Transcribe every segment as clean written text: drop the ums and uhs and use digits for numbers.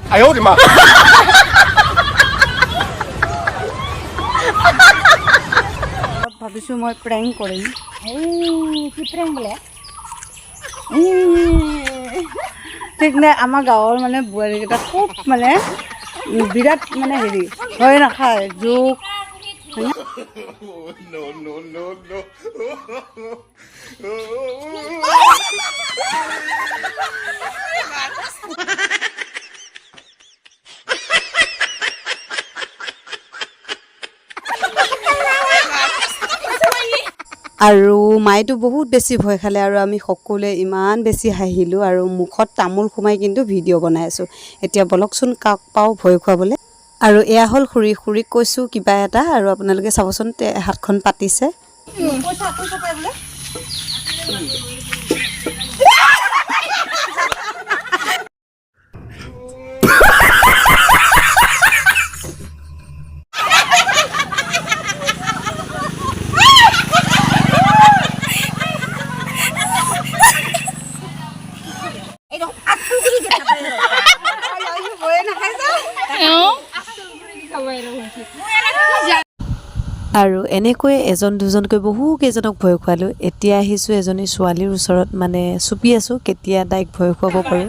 哎呦我的妈ভাবিছো মই প্ৰেংক কৰিম কি প্ৰেংক বোলে ঠিক নাই আমাৰ গাঁৱৰ মানে বোৱাৰীকেইটা খুব মানে বিৰাট মানে হেৰি ভয় নাখায় জোক আৰু মাইতো বহুত বেছি ভয় খালে আৰু আমি সকলোৱে ইমান বেছি হাঁহিলোঁ আৰু মুখত তামোল সোমাই কিন্তু ভিডিঅ' বনাই আছোঁ এতিয়া বলকচোন কাক পাওঁ ভয় খুৱাবলৈ আৰু এয়া হ'ল খুৰীক কৈছোঁ কিবা এটা আৰু আপোনালোকে চাবচোন হাতখন পাতিছে আৰু এনেকৈ এজন দুজনকৈ বহুকেইজনক ভয় খুৱালোঁ এতিয়া আহিছোঁ এজনী ছোৱালীৰ ওচৰত মানে চুপি আছোঁ কেতিয়া তাইক ভয় খুৱাব পাৰোঁ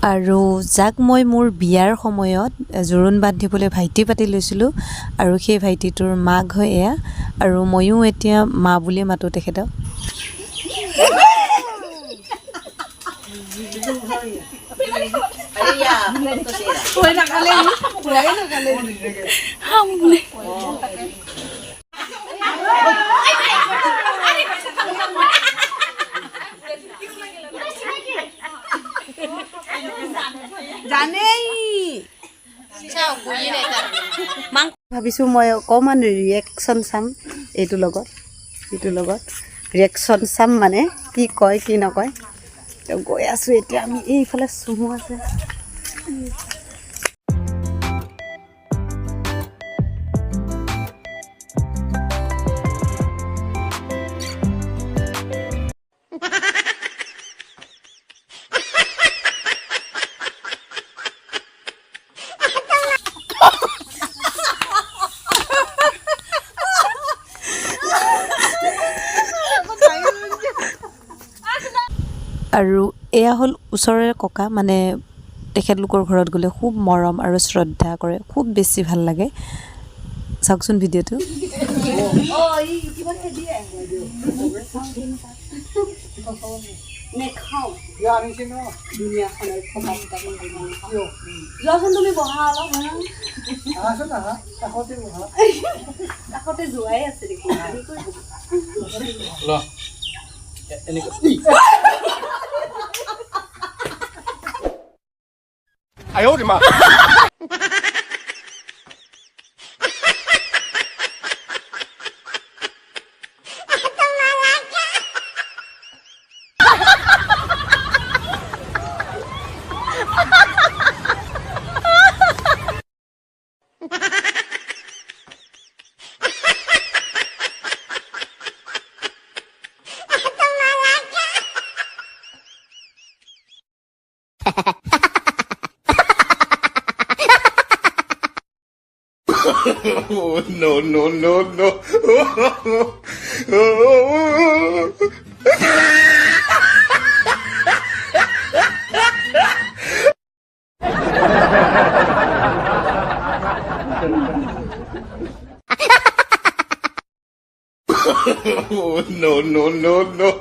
আৰু যাক মই মোৰ বিয়াৰ সময়ত জোৰোণ বান্ধিবলৈ ভাইটি পাতি লৈছিলোঁ আৰু সেই ভাইটিটোৰ মাক হয় এয়া আৰু ময়ো এতিয়া মা বুলি মাতোঁ তেখেতক ভাবিছোঁ মই অকণমান ৰিয়েকশ্যন চাম এইটোৰ লগত ৰিয়েকশ্যন চাম মানে কি কয় কি নকয় গৈ আছোঁ এতিয়া আমি এইফালে চুমু আছে আৰু এয়া হ'ল ওচৰৰে ককা মানে তেখেতলোকৰ ঘৰত গ'লে খুব মৰম আৰু শ্ৰদ্ধা কৰে খুব বেছি ভাল লাগে চাওকচোন ভিডিঅ'টো তুমি বহা অলপ যোৱাই আছে哎呦我的妈Oh, no, no, no, no. Oh, no, no, no, no.